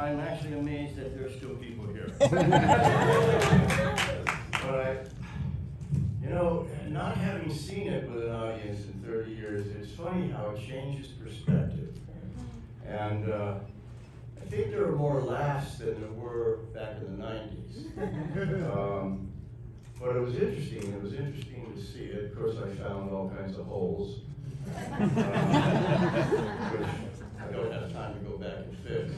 I'm actually amazed that there are still people here. But not having seen it with an audience in 30 years, it's funny how it changes perspective. And I think there are more laughs than there were back in the 90s. But it was interesting. It was interesting to see it. Of course, I found all kinds of holes, which I don't have time to go back and fix.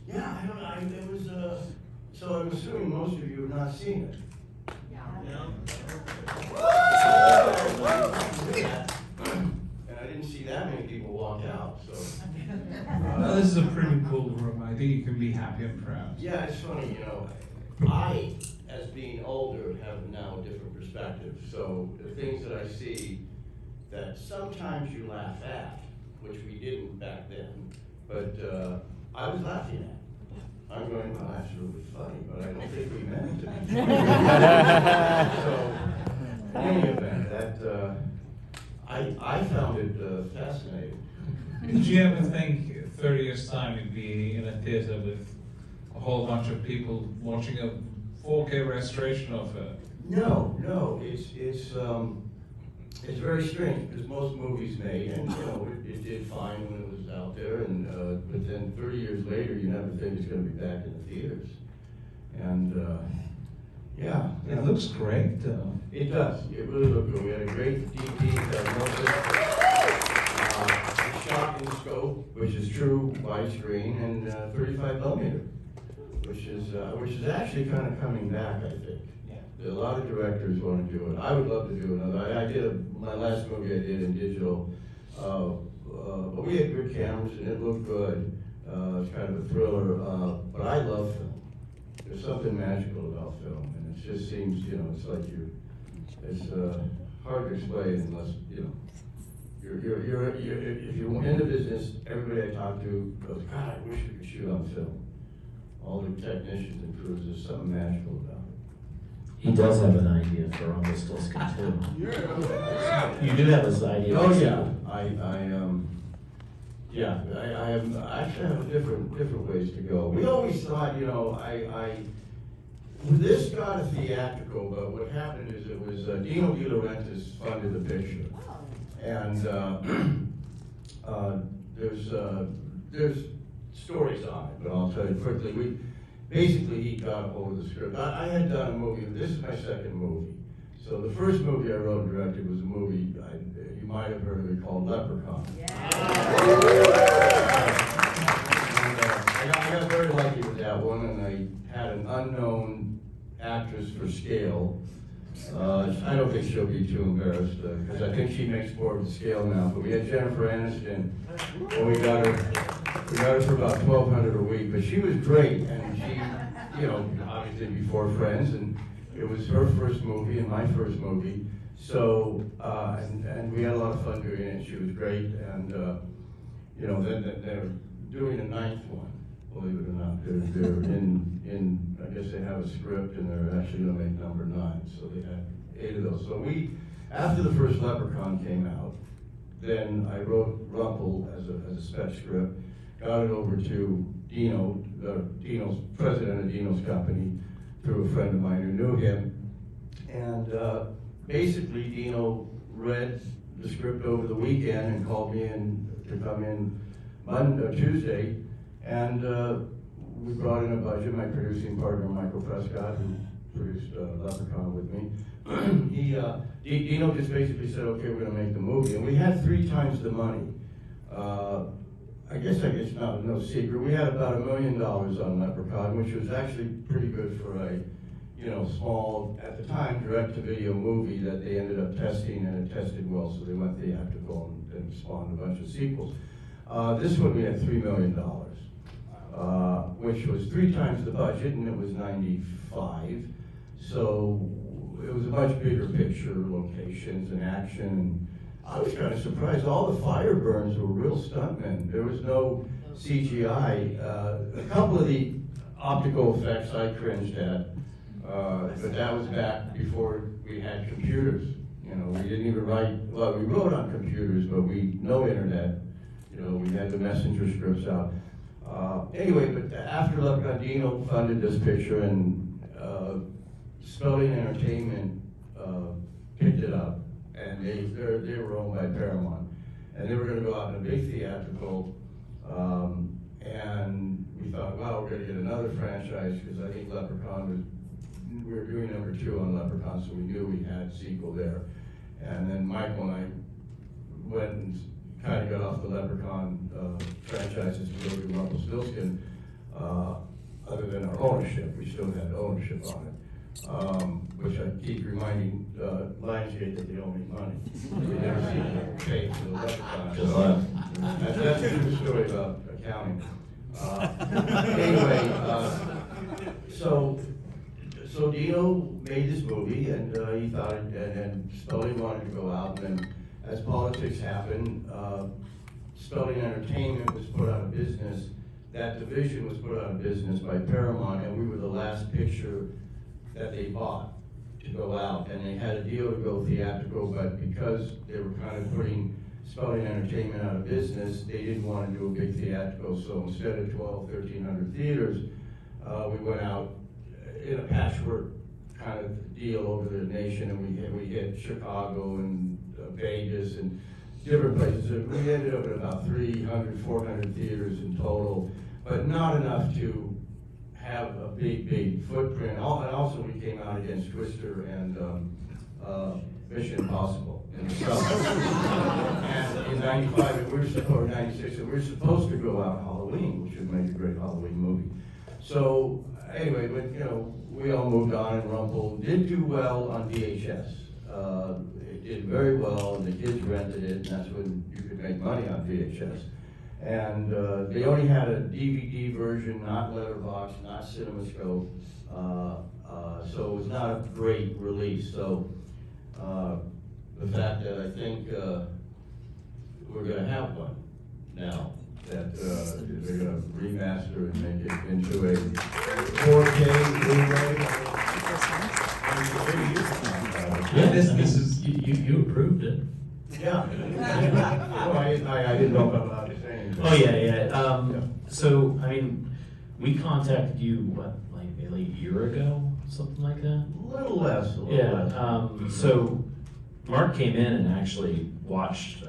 Yeah, I don't know. It was. So I'm assuming most of you have not seen it. And I didn't see that many people walk out. So. No, this is a pretty cool room. I think you can be happy and proud. Yeah, it's funny, I, as being older, have now a different perspective. So the things that I see that sometimes you laugh at, which we didn't back then, but I was laughing at. I'm going, well, that's really funny, but I don't think we meant it. So, in any event, I found it fascinating. Did you ever think 30 years time you'd be in a theater with a whole bunch of people watching a 4K restoration of it? No, it's very strange because most movies made, and it did fine when it was out there, and but then 30 years later, you never think it's going to be back in the theaters, and yeah, It looks great. it does. It really looked good. We had a great DP shot in scope, which is true widescreen, and 35 millimeter, which is actually kind of coming back, I think. A lot of directors want to do it. I would love to do another. I did my last movie I did in digital, but we had good cameras and it looked good. It's kind of a thriller, but I love film. There's something magical about film, and it just seems, it's like it's hard to explain unless, if you're in the business, everybody I talk to goes, God, I wish we could shoot on film. All the technicians and crews, there's something magical about it. He does have an idea for Rumpelstiltskin too. You do have this idea. Oh yeah, I actually have different ways to go. We always thought, this got a theatrical, but what happened is it was Dino De Laurentiis funded the picture, and there's stories on it, but I'll tell you quickly. Basically, he got a hold of the script. I had done a movie. This is my second movie. So the first movie I wrote and directed was a movie you might have heard of it called Leprechaun. Yeah. I got very lucky with that one, and I had an unknown actress for scale. I don't think she'll be too embarrassed because I think she makes more of the scale now. But we had Jennifer Aniston, and we got her for about $1,200 a week. But she was great, and she, obviously before Friends, and it was her first movie and my first movie. So and we had a lot of fun doing it. She was great, and then they're doing a ninth one. Believe it or not, they're in. I guess they have a script, and they're actually going to make number 9. So they had 8 of those. So after the first Leprechaun came out, then I wrote Rumple as a spec script, got it over to Dino, Dino's president of Dino's company, through a friend of mine who knew him, and basically Dino read the script over the weekend and called me in to come in Tuesday. And we brought in a budget. My producing partner, Michael Prescott, who produced Leprechaun with me, Dino just basically said, okay, we're going to make the movie. And we had 3 times the money. I guess it's no secret. We had about $1 million on Leprechaun, which was actually pretty good for a small, at the time, direct-to-video movie that they ended up testing, and it tested well, so they went theatrical and spawned a bunch of sequels. This one we had $3 million. Which was 3 times the budget, and it was 95. So it was a much bigger picture, locations and action. And I was kind of surprised. All the fire burns were real stuntmen. There was no CGI. A couple of the optical effects I cringed at, but that was back before we had computers. We didn't even write. Well, we wrote on computers, but no internet. You know, we had the messenger scripts out. Anyway, but after Leprechaun, Dino funded this picture, and Spelling Entertainment picked it up, and they were owned by Paramount, and they were going to go out in a big theatrical, and we thought, wow, we're going to get another franchise, because I think we were doing number 2 on Leprechaun, so we knew we had a sequel there. And then Michael and I went and kind of got off the Leprechaun franchises to go to Rumpelstiltskin, other than our ownership. We still had ownership on it, which I keep reminding Lionsgate that they owe me money. They never seem to pay for the Leprechaun. Just So, that's a true story about accounting. Anyway, so Dino made this movie, and he thought, and Spelling wanted to go out, and then as politics happened, Spelling Entertainment was put out of business. That division was put out of business by Paramount, and we were the last picture that they bought to go out, and they had a deal to go theatrical, but because they were kind of putting Spelling Entertainment out of business, they didn't want to do a big theatrical, so instead of 1,300 theaters, we went out in a patchwork kind of deal over the nation, and we hit Chicago and Vegas and different places. And we ended up at about 300, 400 theaters in total, but not enough to have a big footprint. And also we came out against Twister and Mission Impossible in the summer. And in 95, and or 96, and we were supposed to go out Halloween, which would make a great Halloween movie. So anyway, but we all moved on, and Rumple did do well on VHS. It did very well, and the kids rented it, and that's when you could make money on VHS. And they only had a DVD version, not letterbox, not CinemaScope, so it was not a great release. So the fact that I think we're going to have one now, that they're going to remaster and make it into a 4K Blu-ray. Yeah, this is, you approved it. Yeah. Well, I didn't know if I'm allowed to say anything. Oh, yeah. So, I mean, we contacted you, what, like maybe a year ago, something like that? A little less. So Mark came in and actually watched,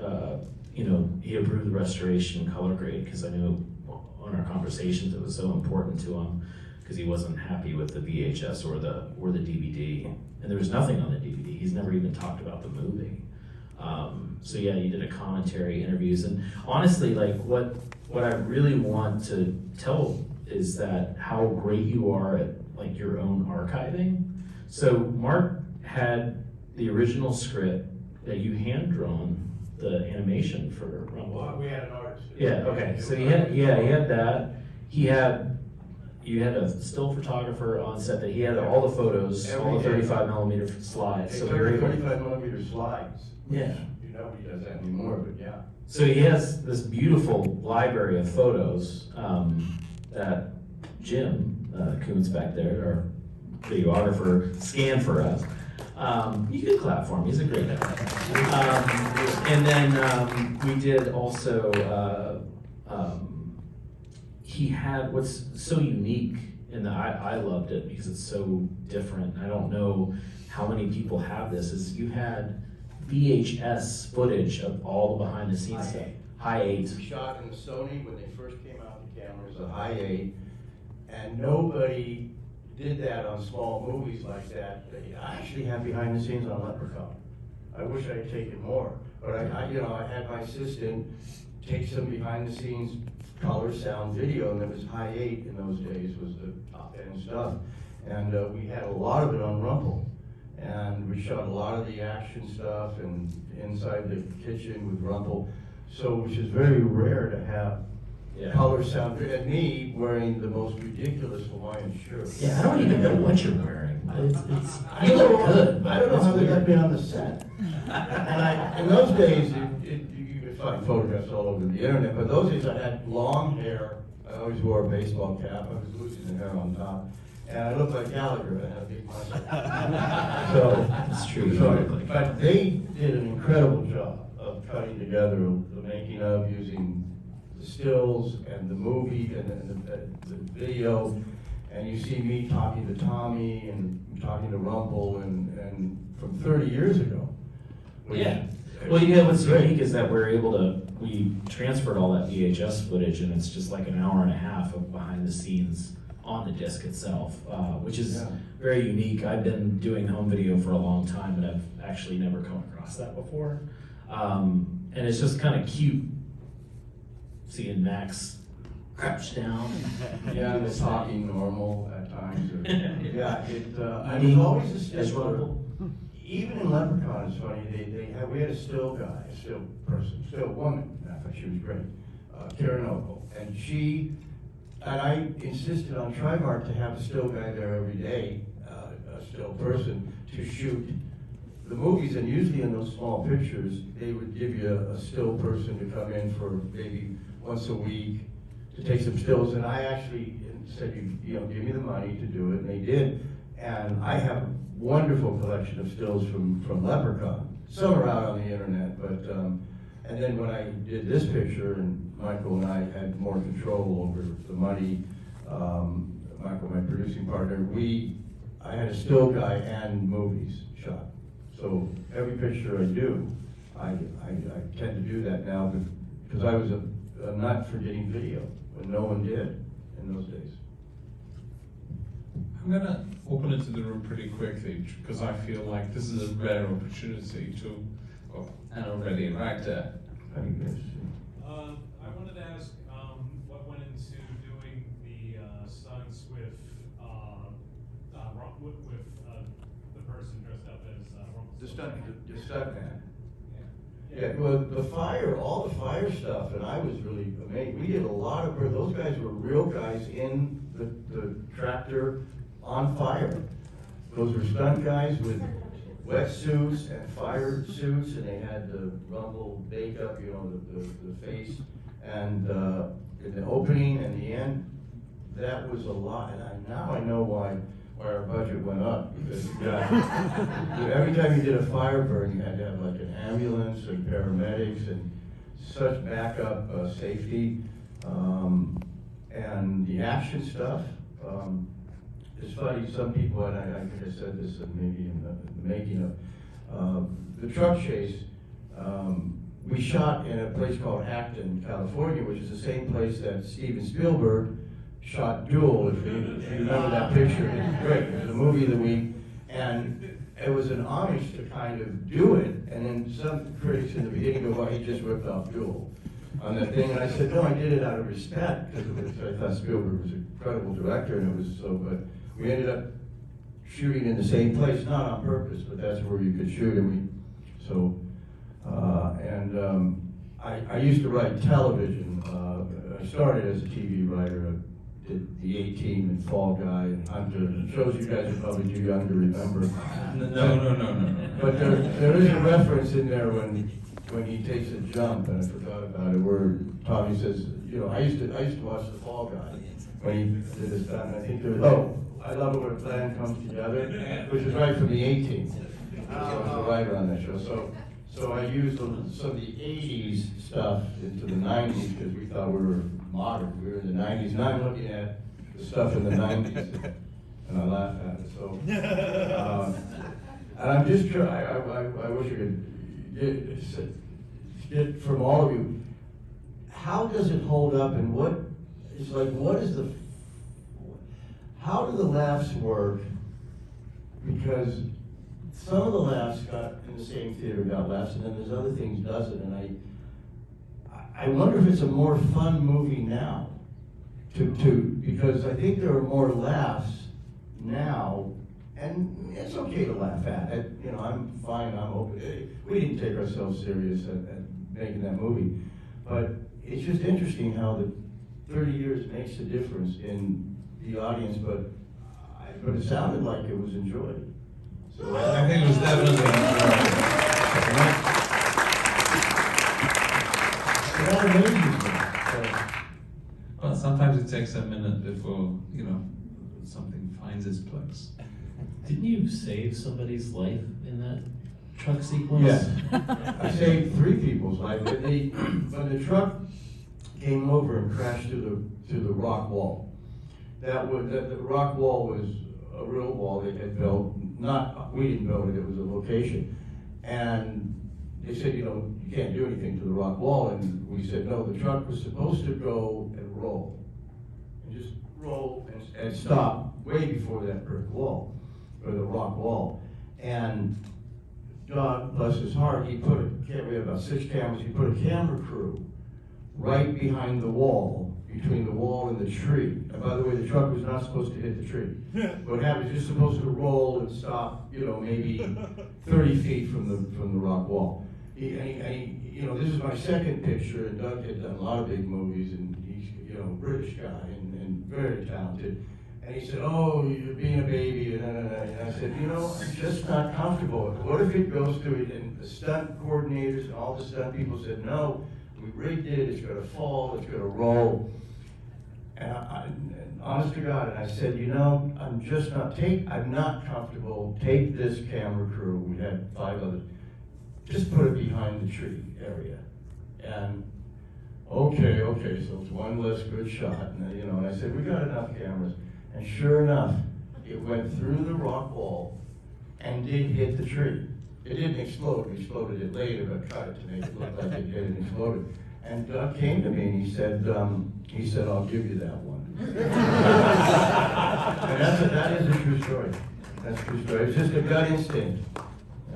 he approved the restoration color grade, because I know on our conversations it was so important to him, because he wasn't happy with the VHS or the DVD, and there was nothing on the DVD. He's never even talked about the movie. So yeah, you did a commentary, interviews, and honestly, like what I really want to tell is that how great you are at like your own archiving. So Mark had the original script that you hand drawn the animation for Rumble. Well, we had an artist. Yeah. Okay. So he had that. You had a still photographer on set that he had all the photos, all the 35mm slides. They So took we were able. 35mm slides. Yeah. Nobody does that anymore, but yeah. So he has this beautiful library of photos that Jim Coons back there, our videographer, scanned for us. You could clap for him, he's a great guy. And then we did also, he had what's so unique, and I loved it because it's so different. I don't know how many people have this, is you had VHS footage of all the behind the scenes stuff. High 8. We shot in the Sony when they first came out, the cameras, a high 8, and nobody did that on small movies like that. I actually have behind the scenes on Leprechaun. I wish I had taken more, but I had my assistant take some behind the scenes color, sound, video, and it was high 8 in those days, was the top end stuff. And we had a lot of it on Rumple. And we shot a lot of the action stuff and inside the kitchen with Rumple. So, which is very rare to have color, sound, and me wearing the most ridiculous Hawaiian shirt. Yeah, I don't even know what you're wearing. You look good. I don't know how they got me on the set. And in those days, you could find photographs all over the internet, but those days I had long hair. I always wore a baseball cap. I was losing the hair on top. And I looked like Gallagher, and I had a big mustache. So, That's true. but they did an incredible job of cutting together the making of, using stills and the movie and the video, and you see me talking to Tommy and talking to Rumpel and from 30 years ago. which- Yeah. Well, you know, what's unique is that we transferred all that VHS footage, and it's just like an hour and a half of behind the scenes on the disc itself, which is Yeah. very unique. I've been doing home video for a long time, but I've actually never come across that before. And it's just kind of cute seeing Max crouch down. Yeah, they're talking normal at times. Or, yeah, I Eating was always a as stickler. Rumpel. Even in Leprechaun, it's funny, we had a still guy, a still person, still woman, I thought she was great, Karen Ogle. And I insisted on Trimark to have a still guy there every day, a still person, to shoot the movies. And usually in those small pictures, they would give you a still person to come in for maybe once a week to take some stills. And I actually said, you know, give me the money to do it, and they did. And I have a wonderful collection of stills from Leprechaun. Some are out on the internet, but, and then when I did this picture, and Michael and I had more control over the money, Michael, my producing partner, I had a still guy and movies shot. So every picture I do, I tend to do that now, because I was a nut for getting video, when no one did in those days. I'm gonna open it to the room pretty quickly because I feel like this is a rare opportunity to, and already right there. I think that's, I wanted to ask what went into doing the stunts with the person dressed up as Rumpelstiltskin. the stunt man. Yeah, well, all the fire stuff, and I was really amazed. We did a lot of, those guys were real guys in the tractor on fire. Those were stunt guys with wetsuits and fire suits, and they had the Rumple makeup, you know, the face. And in the opening and the end, that was a lot. And now I know why our budget went up. Because every time you did a fire burn, you had to have like an ambulance and paramedics and such backup safety. And the action stuff. It's funny, some people, and I think I said this maybe in the making of, the truck chase, we shot in a place called Acton, California, which is the same place that Steven Spielberg shot Duel, if you remember that picture. It's great, it was a movie of the week, and it was an homage to kind of do it, and then some critics in the beginning go, well, he just ripped off Duel on that thing, and I said, no, I did it out of respect, because I thought Spielberg was an incredible director, and it was so good. We ended up shooting in the same place, not on purpose, but that's where you could shoot, and I used to write television. I started as a TV writer. I did The A-Team and Fall Guy and Hunter. Shows you guys are probably too young to remember. No. But there is a reference in there when he takes a jump, and I forgot about it, where Tommy says, you know, I used to watch The Fall Guy when he did his stunt. I think there was, I love it when a plan comes together, which is right from The A-Team. I was a writer on that show. So I used some of the 80s stuff into the 90s because we thought we were modern. We were in the 90s. Now I'm looking at the stuff in the 90s and I laugh at it. So, and I'm just trying, I wish I could get from all of you, how does it hold up, and how do the laughs work? Because some of the laughs got in the same theater got laughs, and then there's other things doesn't. And I wonder if it's a more fun movie now, because I think there are more laughs now, and it's okay to laugh at it. You know, I'm fine. I'm open. We didn't take ourselves serious at making that movie, but it's just interesting how the 30 years makes a difference in the audience. But it sounded like it was enjoyed. So, I think it was definitely that amazes me. well, sometimes it takes a minute before, you know, something finds its place. Didn't you save somebody's life in that truck sequence? Yes. I saved 3 people's life. When the truck came over and crashed through the rock wall. The rock wall was a real wall they had built, we didn't build it, it was a location. And they said, you can't do anything to the rock wall, and we said, no, the truck was supposed to go and roll. And just roll and stop way before that brick wall, or the rock wall. And God, bless his heart, we had about 6 cameras, he put a camera crew right behind the wall, between the wall and the tree. And by the way, the truck was not supposed to hit the tree. What happened is just supposed to roll and stop, maybe 30 feet from the rock wall. This is my second picture, and Doug had done a lot of big movies, and he's, a British guy and very talented. And he said, oh, you're being a baby, and I said, I'm just not comfortable. What if it goes to it? And the stunt coordinators and all the stunt people said, no, we rigged it, it's gonna fall, it's gonna roll. And honest to God, and I said, I'm not comfortable, take this camera crew, we had 5 others, just put it behind the tree area. And okay, so it's one less good shot, and I said, we got enough cameras. And sure enough, it went through the rock wall and did hit the tree. It didn't explode, we exploded it later, but cut it to make it look like it hit and exploded. And Doug came to me and he said, I'll give you that one. And that is a true story. That's a true story. It's just a gut instinct.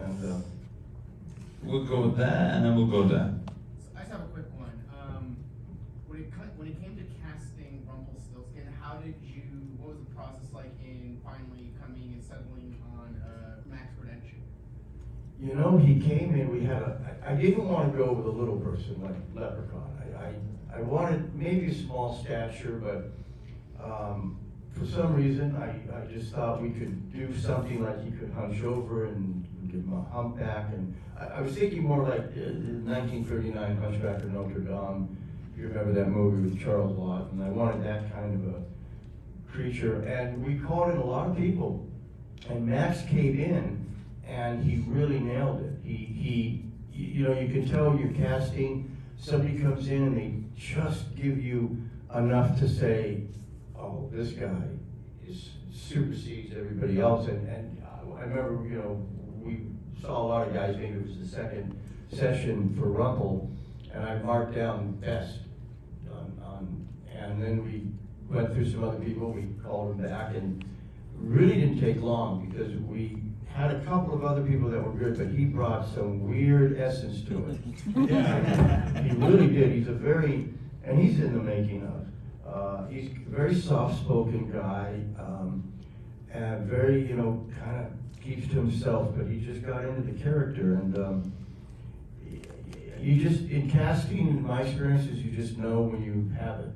And we'll go with that, and then we'll go there. I just have a quick one. When it came to casting Rumpelstiltskin, what was the process like in finally coming and settling on Max credential? He came in, I didn't want to go with a little person like Leprechaun. I wanted maybe a small stature, but for some reason, I just thought we could do something like he could hunch over and give him a humpback. And I was thinking more like the 1939 Hunchback of Notre Dame. If you remember that movie with Charles Lott, and I wanted that kind of a creature. And we called in a lot of people, and Max came in, and he really nailed it. You can tell you're casting, somebody comes in and they just give you enough to say, oh, this guy supersedes everybody else. And I remember, we saw a lot of guys, maybe it was the second session for Rumpel, and I marked down best. And then we went through some other people, we called them back, and really didn't take long because we had a couple of other people that were good, but he brought some weird essence to it. Yeah. He really did. He's he's in the making of. He's a very soft-spoken guy, and very, kind of keeps to himself, but he just got into the character. And in casting, in my experiences, you just know when you have it.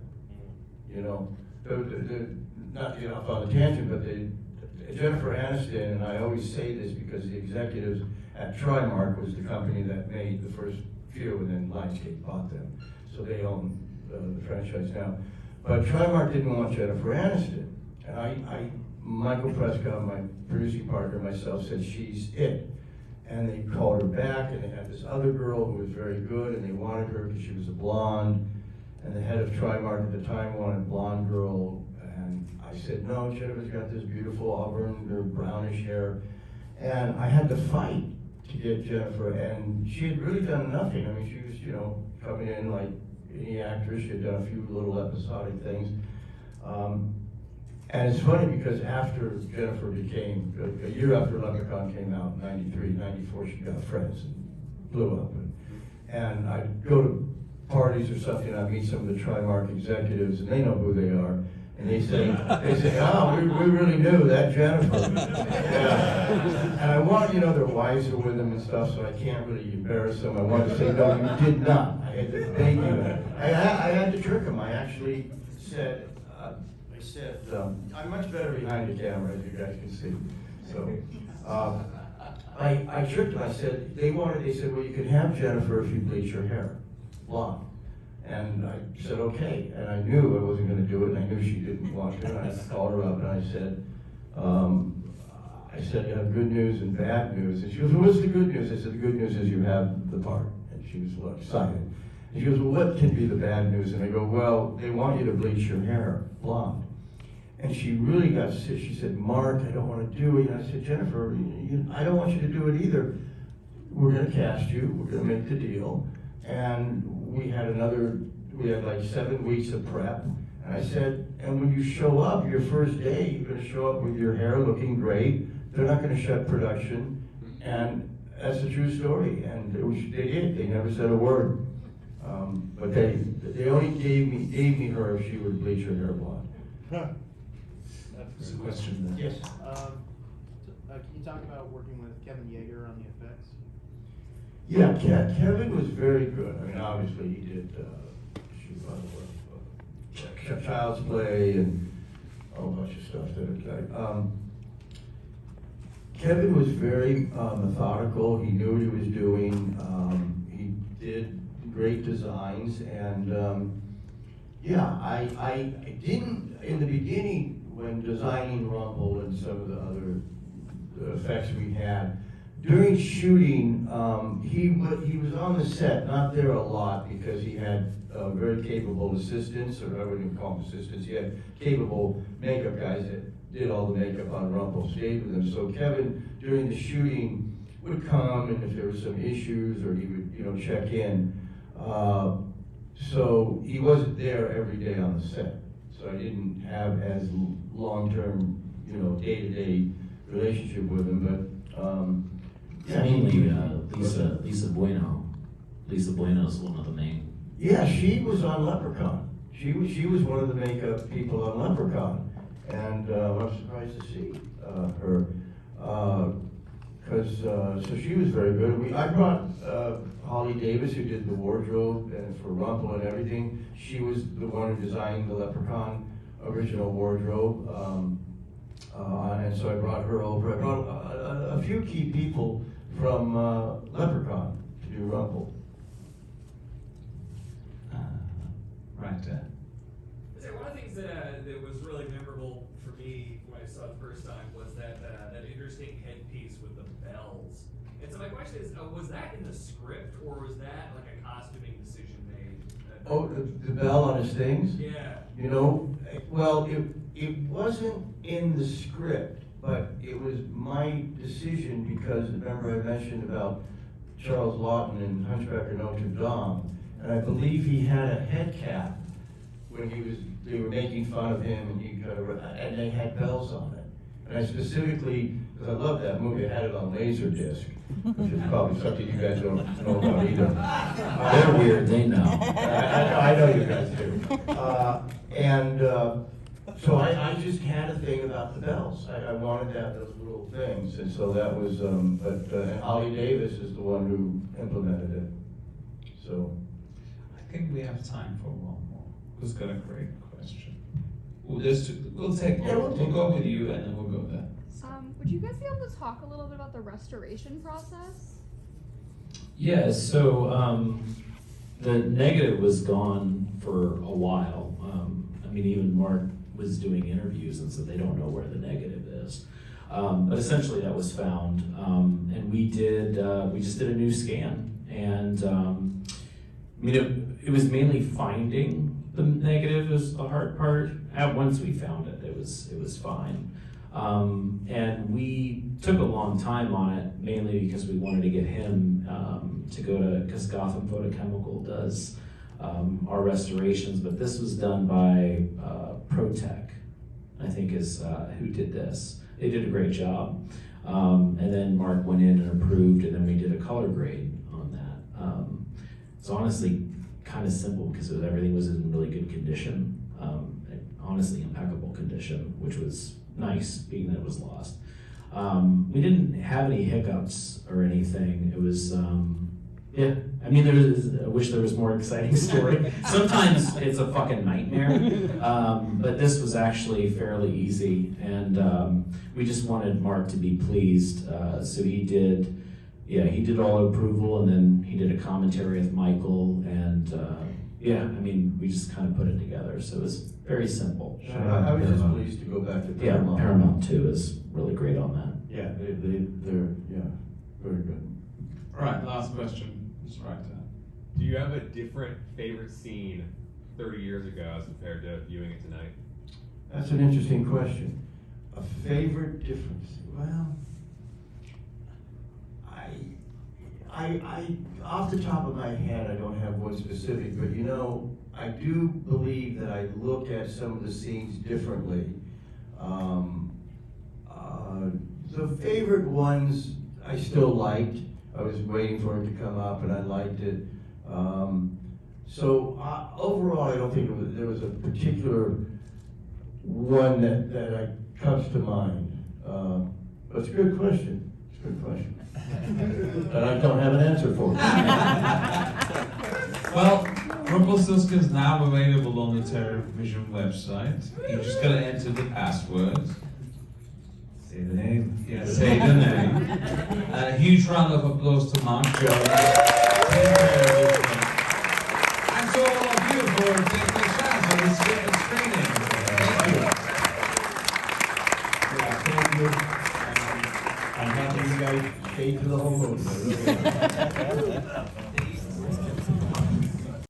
Not to get off on a tangent, but Jennifer Aniston, and I always say this because the executives at Trimark was the company that made the first few, and then Lionsgate bought them. So they own the franchise now. But Trimark didn't want Jennifer Aniston. And Michael Prescott, my producing partner, and myself said, she's it. And they called her back, and they had this other girl who was very good, and they wanted her because she was a blonde. And the head of Trimark at the time wanted a blonde girl. And I said, no, Jennifer's got this beautiful auburn or brownish hair. And I had to fight to get Jennifer, and she had really done nothing. I mean, she was, coming in like any actress. She had done a few little episodic things. And it's funny because after Jennifer a year after Leprechaun came out, 93, 94, she got Friends and blew up. And I'd go to parties or something, I meet some of the Trimark executives, and they know who they are. And they say, oh, we really knew that Jennifer. Yeah. And I want, their wives are with them and stuff, so I can't really embarrass them. I wanted to say, no, you did not. I had to beg you. I had to trick them. I actually said, I'm much better behind the camera, as you guys can see. So I tricked them. I said, they said, well, you can have Jennifer if you bleach her hair blonde. And I said, okay. And I knew I wasn't going to do it, and I knew she didn't want to. And I called her up and I said, you have good news and bad news. And she goes, well, what's the good news? I said, the good news is you have the part. And she was excited. And she goes, well, what can be the bad news? And I go, well, they want you to bleach your hair blonde. And she really got sick. She said, Mark, I don't want to do it. And I said, Jennifer, I don't want you to do it either. We're going to cast you. We're going to make the deal. And we had like 7 weeks of prep. And I said, and when you show up, your first day, you're going to show up with your hair looking great. They're not going to shut production. And that's a true story. And they did. They never said a word. But they only gave me her if she would bleach her hair blonde. There's a question there. Yes. Can you talk about working with Kevin Yeager on the effects? Yeah, Kevin was very good. I mean, obviously he did Child's Play and a whole bunch of stuff that Kevin was very methodical. He knew what he was doing. He did great designs, and yeah, I didn't in the beginning when designing Rumple and some of the other effects we had. During shooting, he was on the set, not there a lot because he had very capable assistants, or I wouldn't even call them assistants. He had capable makeup guys that did all the makeup on Rumple, stayed with him. So Kevin, during the shooting, would come, and if there were some issues, or he would, check in. So he wasn't there every day on the set. So I didn't have as long-term, day-to-day relationship with him. But yeah, Mainly Lisa Bueno. Lisa Bueno is one of the main. Yeah, she was on Leprechaun. She was one of the makeup people on Leprechaun, and I'm surprised to see her because so she was very good. I brought Holly Davis, who did the wardrobe and for Rumple and everything. She was the one who designed the Leprechaun original wardrobe, and so I brought her over. I brought a few key people from Leprechaun to do Rumple. Right there. One of the things that was really memorable for me when I saw it the first time was that interesting headpiece with the bells. And so my question is, was that in the script, or was that like a costuming decision made? Oh, the bell on his things? Yeah. Well, it wasn't in the script, but it was my decision because remember I mentioned about Charles Lawton in Hunchback of Notre Dame, and I believe he had a head cap when they were making fun of him, and they had bells on it. And I specifically, because I love that movie, I had it on Laserdisc, which is probably something you guys don't know about either. They're weird, they know. I know you guys do. So I just had a thing about the bells. I wanted to have those little things, and so that was, and Holly Davis is the one who implemented it. So. I think we have time for one more. Who's got a great question? We'll go with you and then we'll go there. Would you guys be able to talk a little bit about the restoration process? Yeah, so the negative was gone for a while. Even Mark was doing interviews and said they don't know where the negative is. But essentially that was found. And we just did a new scan. And it was mainly finding the negative is the hard part. Once we found it, it was fine. And we took a long time on it, mainly because we wanted to get him to go to, because Gotham Photochemical does our restorations, but this was done by ProTech, I think is who did this. They did a great job. And then Mark went in and approved, and then we did a color grade on that. It's honestly kind of simple because everything was in really good condition, honestly impeccable condition, which was nice, being that it was lost. We didn't have any hiccups or anything. It was, I wish there was more exciting story. Sometimes it's a fucking nightmare, but this was actually fairly easy, and we just wanted Mark to be pleased. So he did all approval, and then he did a commentary with Michael, and we just kind of put it together. So it was very simple. I was just pleased to go back to Paramount. Yeah, Paramount too is really great on that. Yeah, they're very good. All right, last question. It's right there. Do you have a different favorite scene 30 years ago as compared to viewing it tonight? That's an interesting question. A favorite difference? Well, I, off the top of my head, I don't have one specific, but you know, I do believe that I look at some of the scenes differently. The favorite ones I still liked. I was waiting for it to come up, and I liked it. Overall, I don't think there was a particular one that comes to mind. But it's a good question. It's a good question. And I don't have an answer for it. Well, Rumpelstiltskin is now available on the television website. You just gotta enter the password. Say the name. Yeah, say the name. And a huge round of applause to Mark Jones. And to all of you for taking a chance on this screening. Thank you. Yeah, thank you. I'm happy you guys stayed to the whole movie. I really am.